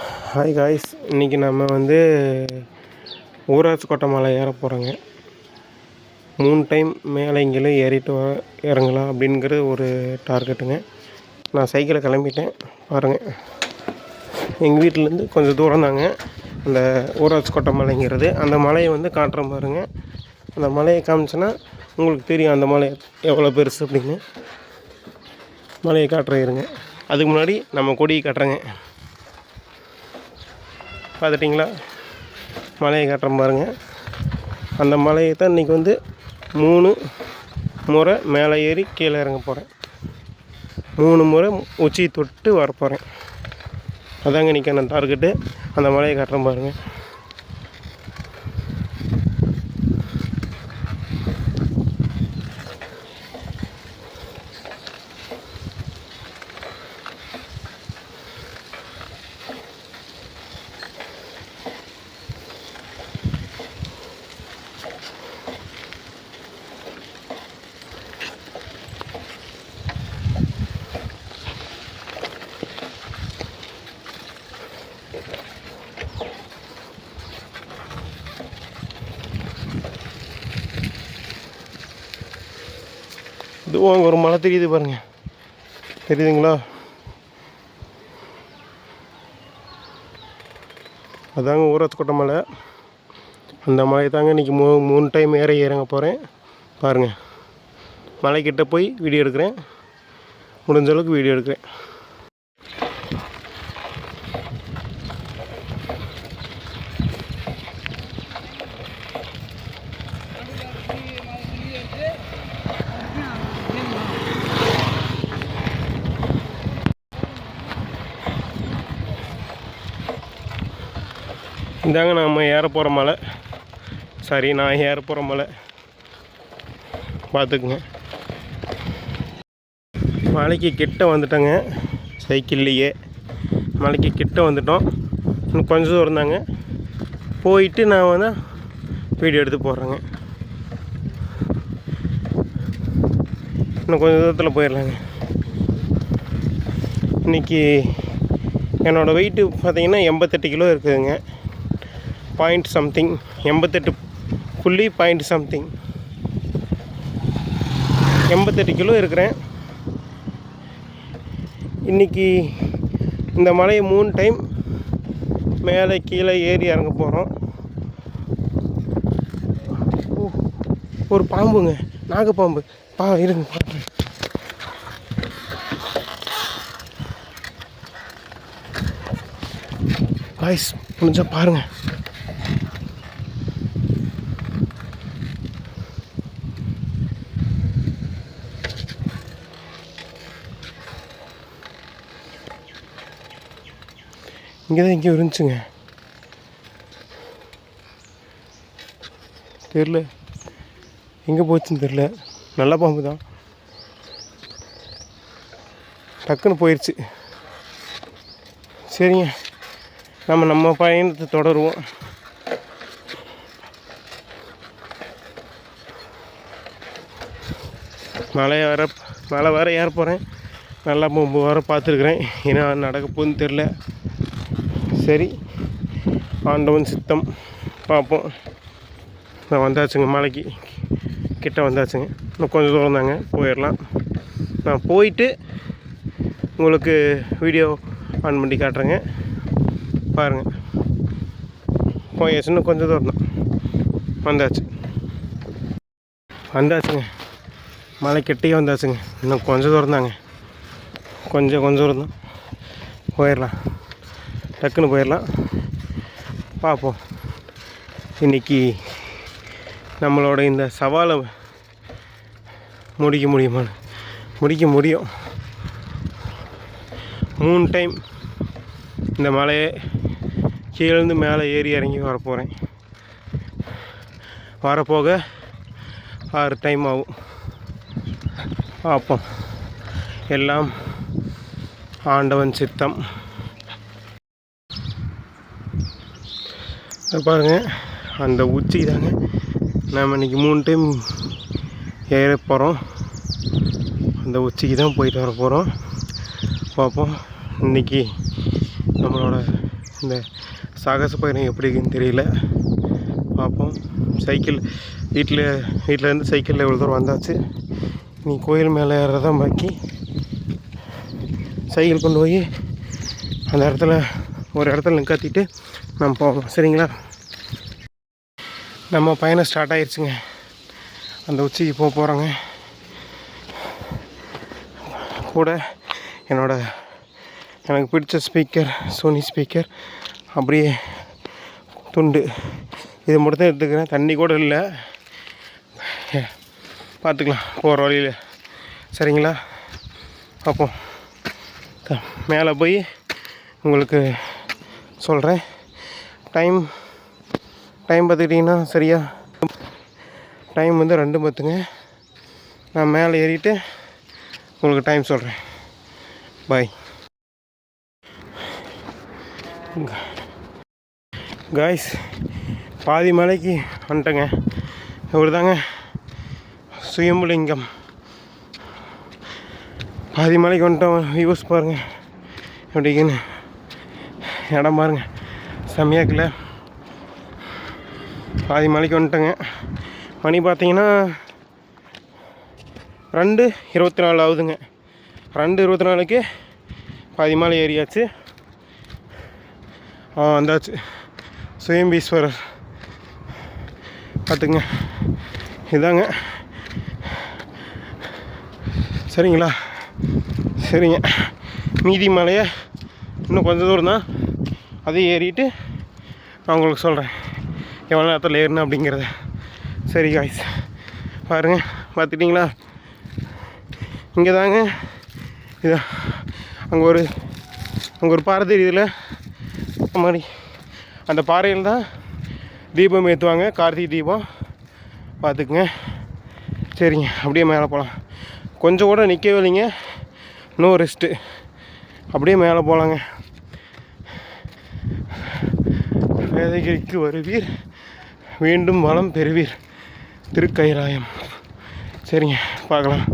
Hi guys, இன்றைக்கி நம்ம வந்து ஊராட்சி கோட்டை மலை ஏற போகிறோங்க. 3 டைம் மேலே இங்கேயும் ஏறிட்டு இறங்கலாம் அப்படிங்கிறது ஒரு டார்கெட்டுங்க. நான் சைக்கிளை கிளம்பிட்டேன் பாருங்கள். எங்கள் வீட்டிலேருந்து கொஞ்சம் தூரம் தாங்க அந்த ஊராட்சி கோட்டை மலைங்கிறது. அந்த மலையை வந்து காட்டுறேன் பாருங்கள். அந்த மலையை காமிச்சேன்னா உங்களுக்கு தெரியும் அந்த மலை எவ்வளோ பெருசு அப்படின்னு. மலையை காட்டுறேன் இருங்க. அதுக்கு முன்னாடி நம்ம கொடியை காட்டுறேங்க. பார்த்துட்டிங்களா? மலையை காட்டுறேன் பாருங்கள். அந்த மலையை தான் இன்றைக்கி வந்து 3 முறை மேலே ஏறி கீழே இறங்க போகிறேன். 3 முறை உச்சி தொட்டு வரப்போகிறேன். அதாங்க இன்றைக்கி அந்த டார்கெட்டு. அந்த மலையை காட்டுறேன் பாருங்கள். இதுவும் அங்கே ஒரு மலை தெரியுது பாருங்கள். தெரியுதுங்களா? அதாங்க ஊராட்சி கோட்டை மலை. அந்த மலை தாங்க இன்றைக்கி 3 டைம் ஏற இறங்க போகிறேன் பாருங்கள். மலைக்கிட்ட போய் வீடியோ எடுக்கிறேன். முடிஞ்ச அளவுக்கு வீடியோ எடுக்கிறேன். இதாங்க நம்ம ஏற போகிற மலை. நான் ஏற போகிற மலை பார்த்துக்குங்க. மலைக்கு கிட்ட வந்துட்டோங்க. சைக்கிள்லேயே மலைக்கு கிட்ட வந்துட்டோம். இன்னும் கொஞ்சம் தூரம் தாங்க. போயிட்டு நான் வந்து வீடியோ எடுத்து போடுறேங்க. இன்னும் கொஞ்சம் தூரத்தில் போயிடலாங்க. இன்றைக்கி என்னோடய வெயிட்டு பார்த்திங்கன்னா 88 கிலோ இருக்குதுங்க. பாயிண்ட் சம்திங் 88 கிலோ இருக்கிறேன். இன்றைக்கி இந்த மலையை 3 டைம் மேலே கீழே ஏறி இறங்க போகிறோம். ஒரு பாம்புங்க, நாகப்பாம்பு. இருங்க பார்க்குறேன். காய்ஸ் முடிஞ்சா பாருங்கள். இங்கே தான் எங்கேயும் இருந்துச்சுங்க. தெரில எங்கே போச்சுன்னு தெரில. நல்ல பாம்பு தான். டக்குன்னு போயிடுச்சு. சரிங்க, நம்ம பயணத்தை தொடருவோம். மலை வர ஏற போகிறேன். நல்லா வர பார்த்துருக்குறேன். ஏன்னா நடக்க போகுதுன்னு தெரில. சரி, ஆண்டவன் சித்தம் பார்ப்போம். நான் வந்தாச்சுங்க, மலைக்கு கிட்ட வந்தாச்சுங்க. இன்னும் கொஞ்சம் தூரம் தாங்க, போயிடலாம். நான் போயிட்டு உங்களுக்கு வீடியோ ஆன் பண்ணி காட்டுறேங்க பாருங்கள். போயாச்சு, இன்னும் கொஞ்சம் தூரம் தான். வந்தாச்சுங்க மலை கிட்டே வந்தாச்சுங்க. இன்னும் கொஞ்சம் தூரம் தாங்க. கொஞ்சம் தூரம் தான். போயிடலாம், டக்குன்னு போயிடலாம். பார்ப்போம் இன்றைக்கி நம்மளோட இந்த சவாலை முடிக்க முடியுமான்னு. முடிக்க முடியும். 3 டைம் இந்த மலையை கீழேருந்து மேலே ஏறி இறங்கி வரப்போகிறேன். வரப்போக 6 டைம் ஆகும். பார்ப்போம். எல்லாம் ஆண்டவன் சித்தம். பாருங்கள், அந்த உச்சி தாங்க நாம் இன்றைக்கி 3 டைம் ஏற போகிறோம். அந்த உச்சிக்கு தான் போயிட்டு வர போகிறோம். பார்ப்போம். இன்றைக்கி நம்மளோட இந்த சாகச பயணம் எப்படி இருக்குன்னு தெரியல, பார்ப்போம். சைக்கிள் வீட்டிலேருந்து சைக்கிளில் இவ்வளோ தூரம் வந்தாச்சு. நீ கோயில் மேலே ஏறுறதான் பாக்கி. சைக்கிள் கொண்டு போய் அந்த இடத்துல ஒரு இடத்துல நிற்காத்திட்டு நம்ம போவோம். சரிங்களா? நம்ம பயணம் ஸ்டார்ட் ஆகிடுச்சுங்க. அந்த உச்சிக்கு போக போகிறோங்க. கூட எனக்கு பிடிச்ச ஸ்பீக்கர், சோனி ஸ்பீக்கர், அப்படியே துண்டு, இது மட்டும் தான் எடுத்துக்கிறேன். தண்ணி கூட இல்லை, பார்த்துக்கலாம் போகிற வழியில். சரிங்களா? பார்ப்போம். மேலே போய் உங்களுக்கு சொல்கிறேன். டைம் பார்த்துக்கிட்டிங்கன்னா சரியா டைம் வந்து 2:10ங்க. நான் மேலே ஏறிட்டு உங்களுக்கு டைம் சொல்கிறேன். Bye guys. பாதி மலைக்கு வந்துட்டேங்க. இவர் தாங்க சுயம்புலிங்கம். பாதி மலைக்கு வந்துட்டோம். வியூஸ் பாருங்கள் எப்படின்னு. இடம் பாருங்கள் செம்மையாக்கல. பாதி மலைக்கு வந்துட்டேங்க. மணி பார்த்தீங்கன்னா 2:24 ஆகுதுங்க. 2:24க்கு பாதி மலை ஏறியாச்சு. வந்தாச்சு சுயம்பீஸ்வரர். பார்த்துங்க, இதாங்க. சரிங்களா? சரிங்க. மீதி மலையை இன்னும் கொஞ்சம் தூரம் தான், அதையும் ஏறிட்டு நான் உங்களுக்கு சொல்கிறேன் எவ்வளோ நேரத்தில் ஏறணும் அப்படிங்கிறத. சரி காய்ஸ், பாருங்கள். பார்த்துட்டிங்களா? இங்கே தாங்க இது. அங்கே ஒரு பாறை தெரியுதுல, மாதிரி அந்த பாறையில் தான் தீபம் ஏற்றுவாங்க, கார்த்திகை தீபம். பார்த்துக்குங்க. சரிங்க, அப்படியே மேலே போகலாம். கொஞ்சம் கூட நிற்கவே இல்லைங்க, நோ ரெஸ்ட்டு. அப்படியே மேலே போகலாங்க. வேதகிரிக்கு வருவீர், மீண்டும் வளம் பெறுவீர், திருக்கைலாயம். சரிங்க, பார்க்கலாம்.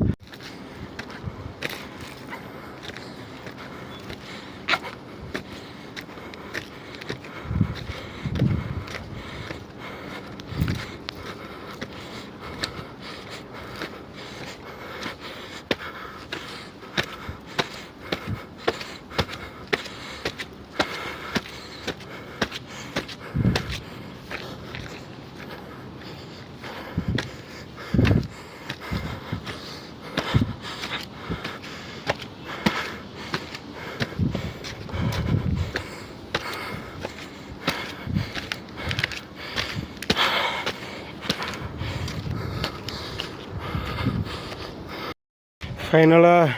ஃபைனலாக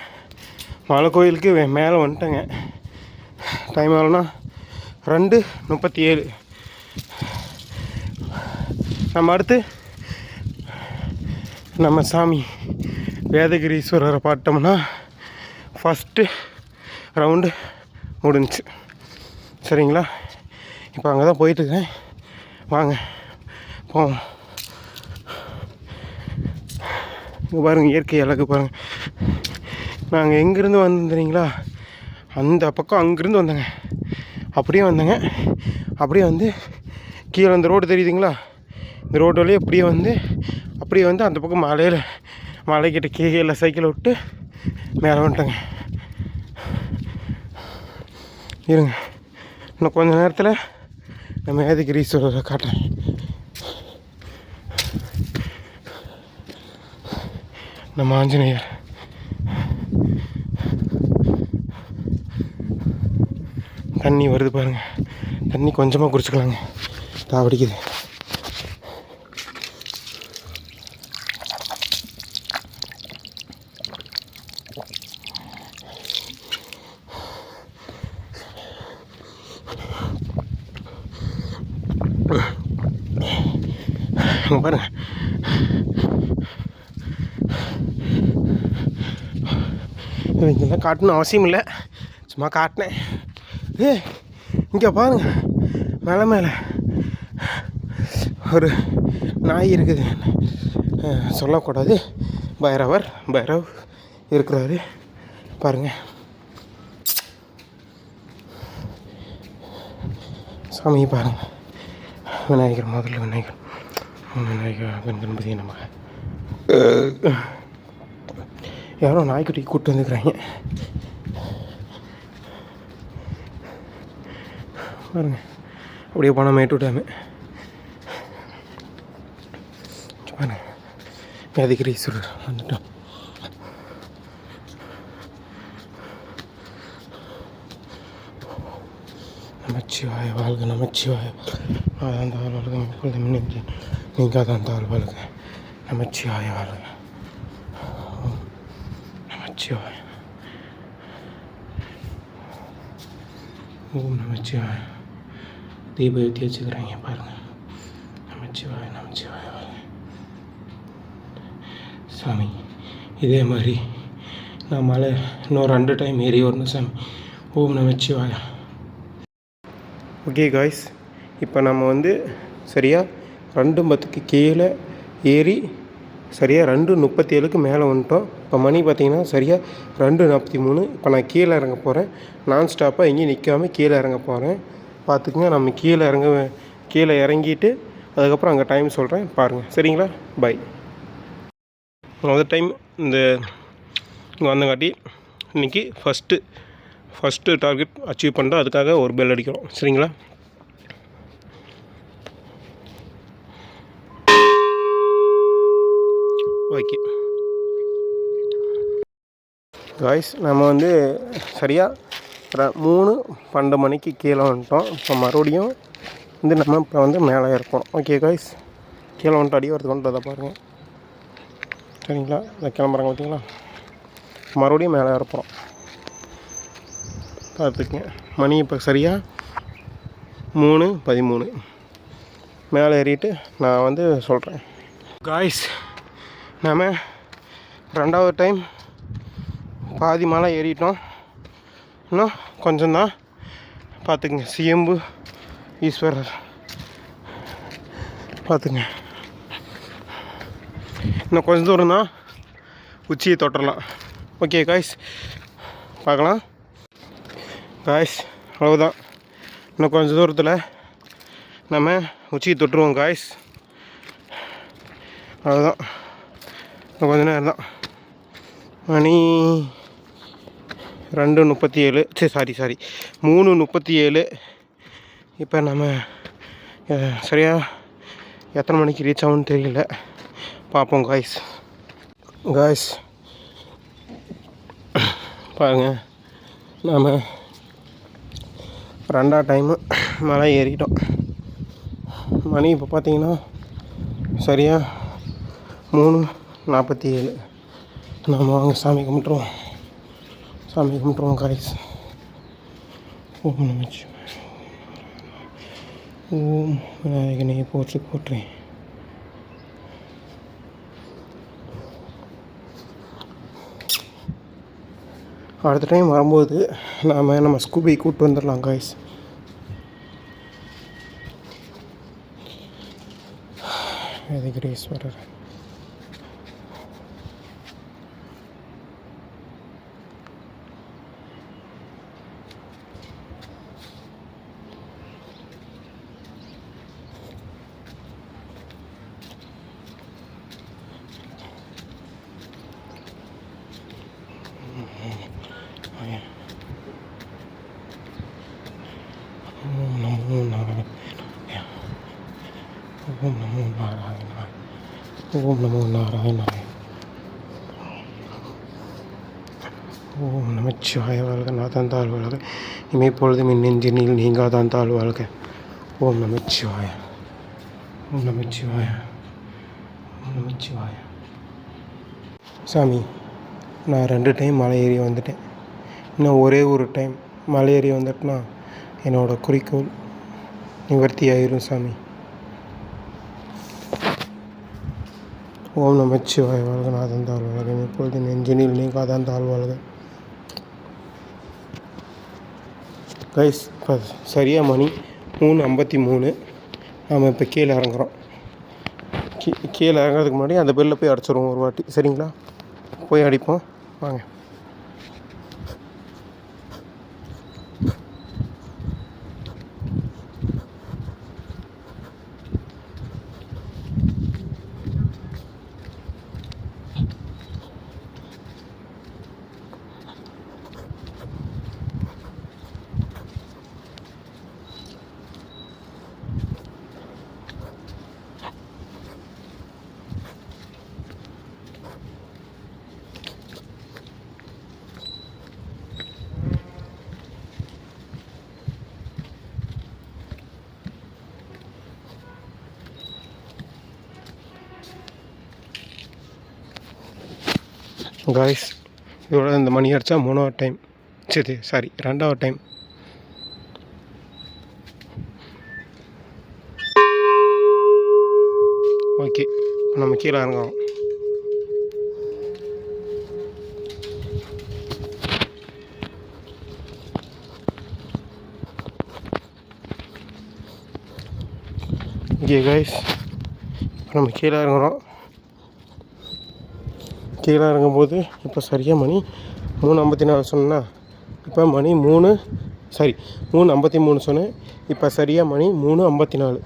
மலை கோயிலுக்கு மேலே வந்துட்டேங்க. டைம் எவ்வளோனா 2:37. நம்ம அடுத்து நம்ம சாமி வேதகிரீஸ்வரரை பார்த்தோம்னா ஃபஸ்ட்டு ரவுண்டு முடிஞ்சிச்சு. சரிங்களா? இப்போ அங்கே தான் போயிட்டுருக்கேன். வாங்க போவோம். இங்கே பாருங்கள், இயற்கை அழகு பாருங்கள். நாங்கள் எங்கேருந்து வந்துறீங்களா, அந்த பக்கம் அங்கேருந்து வந்தேங்க. அப்படியே வந்தேங்க. அப்படியே வந்து கீழே அந்த ரோடு தெரியுதுங்களா, இந்த ரோடு வழியே அப்படியே வந்து அந்த பக்கம் மலைக்கிட்ட கீழே சைக்கிளை விட்டு மேலே வந்துட்டேங்க. இருங்க, இன்னும் கொஞ்சம் நேரத்தில் நம்ம வேதகிரீஸ்வரரை காட்டுறேன். நம்ம ஆஞ்சநேயர். தண்ணி வருது பாருங்கள். தண்ணி கொஞ்சமாக குடிச்சுக்கலாங்க, தாவடிக்குது. பாருங்கள், இங்கெல்லாம் காட்டணும் அவசியம் இல்லை, சும்மா காட்டினேன். இங்கே பாருங்கள், மேலே ஒரு நாய் இருக்குது. சொல்லக்கூடாது, பைரவ் இருக்கிறாரு பாருங்கள். சாமியை பாருங்கள். விநாயகர் முதல்ல விநாயகர் கணபதி நம்ம யாரோ நாய்க்குட்டி கூப்பிட்டு வந்துக்கிறாங்க பாருங்க. அப்படியே போனால் மேட்டூர் டேமு பாருங்க. யாதகிரீஸ்வரர் வந்துட்டோம். நமச்சிவாய வாழ்க, நமச்சிவாய நாதாந்தாள் வாழ்க, இப்பொழுது மின்னஞ்சு நீங்காதாந்தாள் வாழ்க, நமச்சிவாய வாழ்க, நமச்சிவாய ஓம் நமச்சிவாய. தீப ஏற்றி வச்சுக்கிறாங்க பாருங்கள். நமச்சிவாய நமச்சிவாய வாழ்க. சாமி இதே மாதிரி நான் மலை இன்னும் 2 டைம் ஏறி வரணும் சாமி. ஓம் நமச்சிவாய. ஓகே காய்ஸ், இப்போ நம்ம வந்து சரியாக 2:10 கீழே ஏறி சரியாக 2:37 மேலே வந்துட்டோம். இப்போ மணி பார்த்திங்கன்னா சரியாக 2:43. இப்போ நான் கீழே இறங்க போகிறேன். நான் ஸ்டாப்பாக எங்கேயும் நிற்காமல் கீழே இறங்க போகிறேன். பார்த்துக்குங்க. நம்ம கீழே இறங்கிட்டு அதுக்கப்புறம் அங்கே டைம் சொல்கிறேன் பாருங்கள். சரிங்களா? பை. முதல் டைம் இந்த இங்கே வந்தங்காட்டி இன்றைக்கி ஃபஸ்ட்டு டார்கெட் அச்சீவ் பண்ணுறோம். அதுக்காக ஒரு பெல் அடிக்கிறோம். சரிங்களா? ஓகே காய்ஸ், நம்ம வந்து சரியாக 3:12 மணிக்கு கீழே வந்துட்டோம். இப்போ மறுபடியும் வந்து நம்ம இப்போ வந்து மேலே இருப்போம். ஓகே காய்ஸ், கீழே வந்துட்டு அடி வரது வந்துட்டு அதை பாருங்கள். சரிங்களா? இந்த கிளம்புறாங்க பார்த்தீங்களா? மறுபடியும் மேலே இருப்போம். பார்த்துக்குங்க. மணி இப்போ சரியாக 3:13 மேலே ஏறிட்டு நான் வந்து சொல்கிறேன். காய்ஸ், நாம் 2வது டைம் பாதி மலை ஏறிட்டோம். இன்னும் கொஞ்சம்தான். பார்த்துக்குங்க. சியம்பு ஈஸ்வரர் பார்த்துங்க. இன்னும் கொஞ்சம் தூரம் தான், உச்சியை தொட்டுடலாம். ஓகே காய்ஸ், பார்க்கலாம். காய்ஸ் அவ்வளோதான். இன்னும் கொஞ்சம் தூரத்தில் நம்ம உச்சியை தொட்டுருவோம் காய்ஸ். அவ்வளோதான். இன்னும் கொஞ்சம் நேரம் தான். மணி 2:37 சாரி 3:37. இப்போ நம்ம சரியாக எத்தனை மணிக்கு ரீச் ஆகும்னு தெரியல. பார்ப்போம் காய்ஸ் பாருங்கள். நாம் 2வது டைமு மலை ஏறிட்டோம். மணி இப்போ பார்த்தீங்கன்னா சரியாக 3:47. நாம் வாங்க சாமி கும்பிட்ருவோம் காய்ஸ். ஓம் நமச்சிவாய. ஓம் விநாயகனை போற்றேன். அடுத்த டைம் வரும்போது நம்ம ஸ்கூபி கூப்பிட்டு வந்துடலாம் காய்ஸ். யாதகிரீஸ்வரர் ஓம் நமோ நாராயணாய. ஓம் நமோ நாராயணாய. ஓம் நமோ நாராயணாய. ஓம் நமச்சிவாய வாழ்க, நாதாந்தாள் வாழ்க, இமைப்பொழுதும் நெஞ்சினில் நீங்காதாந்தாள் வாழ்க. ஓம் நமச்சிவாய. ஓம் நமச்சிவாய. ஓம் நமச்சிவாய. சாமி, நான் 2 டைம் மலை ஏறி வந்துட்டேன். இன்னும் ஒரே ஒரு டைம் மலை ஏறி வந்துட்டுனா என்னோடய குறிக்கோள் நிவர்த்தி ஆயிரும் சாமி. ஓம் நமச்சிவாய வாழ்க, நாதாந்தாள் வாழ்க, இப்பொழுது நெஞ்சினில் நீங்காதாந்தாள் வாழ்க. கைஸ், இப்போ சரியாக மணி 3:53. நாம் இப்போ கீழே இறங்குறோம். கீழே இறங்குறதுக்கு முன்னாடி அந்த பெல்லில் போய் அடிச்சிடுவோம் ஒரு வாட்டி. சரிங்களா? போய் அடிப்போம் வாங்க. காய்ஸ் இதோட இந்த மணி அடித்தா 3வது டைம், சாரி 2வது டைம். ஓகே, இப்போ நம்ம கீழே இறங்குறோம். ஓகே காய்ஸ், இப்போ நம்ம கீழே இறங்குறோம். கீழே இறங்கும்போது இப்போ சரியாக மணி 3:54 சொன்னா, இப்போ மணி 3:53 சொன்னேன். இப்போ சரியாக மணி 3:54.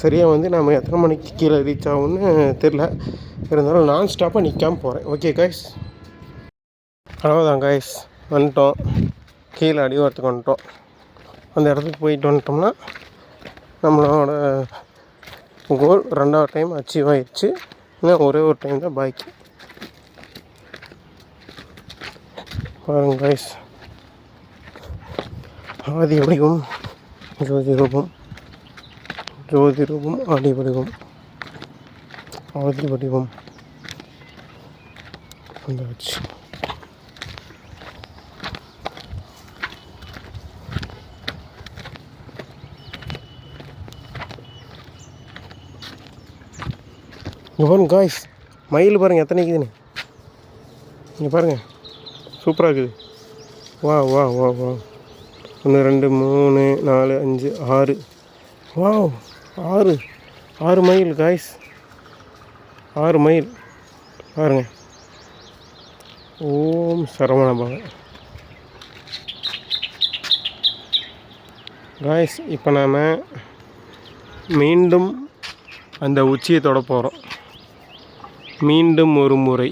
சரியாக வந்து நம்ம எத்தனை மணிக்கு கீழே ரீச் ஆகும்னு தெரில. இருந்தாலும் நான் ஸ்டாப்பாக நிற்காமல் போகிறேன். ஓகே காய்ஸ், அவ்வளோதான் காய்ஸ், வந்துட்டோம். கீழே அடிவாரத்துக்கு வந்துட்டோம். அந்த இடத்துக்கு போயிட்டு வந்துட்டோம்னா நம்மளோட கோல் 2வது டைம் அச்சீவ் ஆகிடுச்சு. இன்னும் ஒரே ஒரு டைம் தான் பாக்கி. பாருங்க காய்ஸ், ஆதி வடிவம் ஜோதி ரூபம், ஜோதி ரூபம் ஆதி வடிவம், ஆதி வடிவம் வந்தாச்சு. இங்கே பாருங்க காய்ஸ், மயில் பாருங்கள் எத்தனை இருக்குதுன்னு. இங்கே பாருங்கள், சூப்பராக இருக்குது. வா வா வா வா 1 2 3 4 5 6. வா 6 மயில் காய்ஸ், 6 மயில் பாருங்கள். ஓம் சரவணபவ காய்ஸ். இப்போ நாம் மீண்டும் அந்த உச்சியை தொட போகிறோம். மீண்டும் ஒரு முறை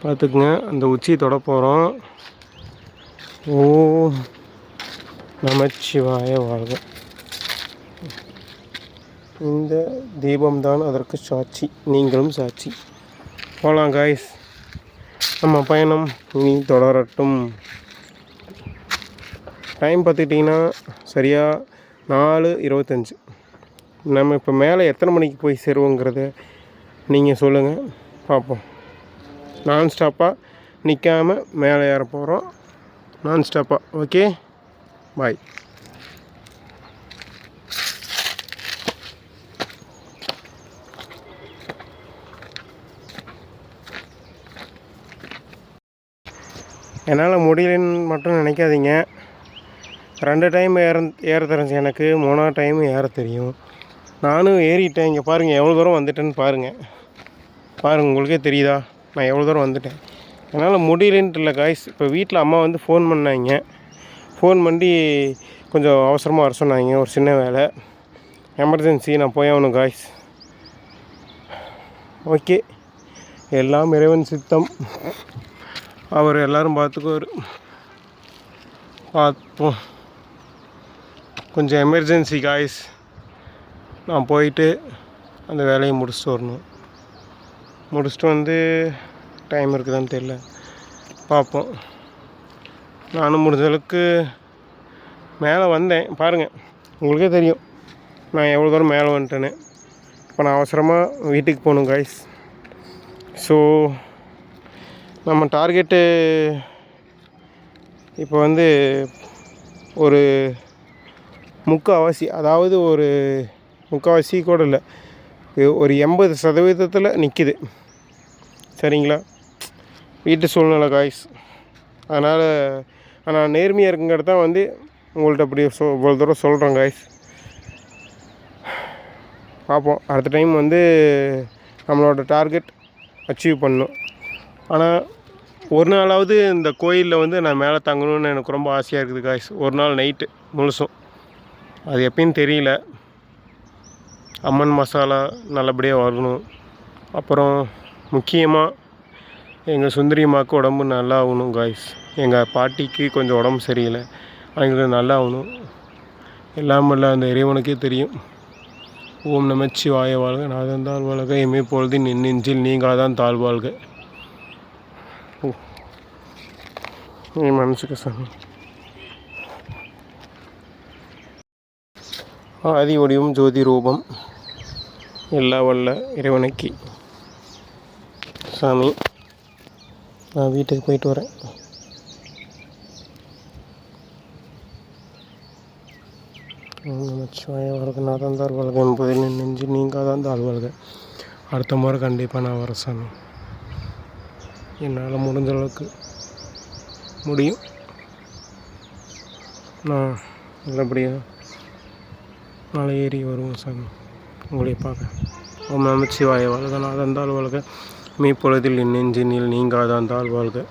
பார்த்துக்குங்க, அந்த உச்சியை தொட போகிறோம். ஓம் நமச்சிவாய வாழ்க. இந்த தீபம்தான் அதற்கு சாட்சி, நீங்களும் சாட்சி. போகலாம் காய்ஸ், நம்ம பயணம் இனி தொடரட்டும். டைம் பார்த்துக்கிட்டிங்கன்னா சரியாக 4:25. நம்ம இப்போ மேலே எத்தனை மணிக்கு போய் சேருவோங்கிறத நீங்கள் சொல்லுங்கள், பார்ப்போம். நான் ஸ்டாப்பாக நிற்காமல் மேலே ஏற போகிறோம். நான் ஸ்டாப்பாக. ஓகே, பாய். என்னால் முடியலன்னு மட்டும் நினைக்காதீங்க. 2 டைம் ஏற தெரிஞ்சு எனக்கு, 3வது டைம் ஏற தெரியும். நானும் ஏறிட்டேன். இங்கே பாருங்கள் எவ்வளோ தூரம் வந்துட்டேன்னு பாருங்கள். உங்களுக்கே தெரியுதா நான் எவ்வளோ தூரம் வந்துட்டேன். என்னால் முடியலன்ட்டு இல்லை காய்ஸ். இப்போ வீட்டில் அம்மா வந்து ஃபோன் பண்ணாங்க. ஃபோன் பண்ணி கொஞ்சம் அவசரமாக வர சொன்னாங்க, ஒரு சின்ன வேலை, எமர்ஜென்சி, நான் போய் ஆகணும் காய்ஸ். ஓகே, எல்லாம் இறைவன் சித்தம். அவர் எல்லோரும் பார்த்துக்குவார். பார்ப்போம். கொஞ்சம் எமர்ஜென்சி காய்ஸ், நான் போயிட்டு அந்த வேலையை முடிச்சுட்டு வரணும். முடிச்சுட்டு வந்து டைம் இருக்குதான்னு தெரியல, பார்ப்போம். நானும் முடிஞ்ச அளவுக்கு மேலே வந்தேன். பாருங்கள், உங்களுக்கே தெரியும் நான் எவ்வளோ தூரம் மேலே வந்துட்டேன்னு. இப்போ நான் அவசரமாக வீட்டுக்கு போகணும் காய்ஸ். ஸோ நம்ம டார்கெட்டு இப்போ வந்து ஒரு முக்கால்வாசி, அதாவது ஒரு முக்கால்வாசி கூட இல்லை, ஒரு 80% நிற்கிது. சரிங்களா, வீட்டு சூழ்நிலை காய்ஸ். அதனால் நான் நேர்மையாக இருக்குங்கிறது தான் வந்து உங்கள்கிட்ட அப்படி இவ்வளோ தூரம் சொல்கிறேன் காய்ஸ். பார்ப்போம், அடுத்த டைம் வந்து நம்மளோட டார்கெட் அச்சீவ் பண்ணணும். ஆனால் ஒரு நாளாவது இந்த கோயிலில் வந்து நான் மேலே தங்கணும்னு எனக்கு ரொம்ப ஆசையாக இருக்குது காய்ஸ். ஒரு நாள் நைட்டு முழுசும், அது எப்படின்னு தெரியல. அம்மன் மசாலா நல்லபடியாக வரணும். அப்புறம் முக்கியமாக எங்கள் சுந்தரியம்மாவுக்கு உடம்பு நல்லா ஆகணும் காய்ஸ். எங்கள் பாட்டிக்கு கொஞ்சம் உடம்பு சரியில்லை, அவங்களுக்கு நல்லா ஆகணும். எல்லாம் இல்லை அந்த இறைவனுக்கே தெரியும். ஓம் நமச்சிவாய வாழ்க, நாதன் தாழ் வாழ்க, எம்மை பொழுதின் என் நெஞ்சில் நீங்காதான் தாழ்வாழ்க. நீ மனசுக்கு சாமி. ஆதி வடிவம் ஜோதி ரூபம் எல்லா வல்ல இறைவனுக்கு சாமி. நான் வீட்டுக்கு போயிட்டு வரேன். நமச்சிவாய வாழ்க, நாதந்தார் வாழ்க, என்பதில் நெஞ்சு நீங்காதான் தாழ் வாழ்க. அடுத்த முறை கண்டிப்பாக நான் வரேன் சாமி. என்னால் முடிஞ்ச அளவுக்கு முடியும். நான் நல்லபடியாக மலை ஏறி வருவோம் சாமி உங்களை பார்க்க. ஓம் நமச்சிவாய வாழ்க, நாதந்தாள் வாழ்க, மீப்பொழுதில் என் நெஞ்சினில் நீங்காதான் தாழ் வாழ்க.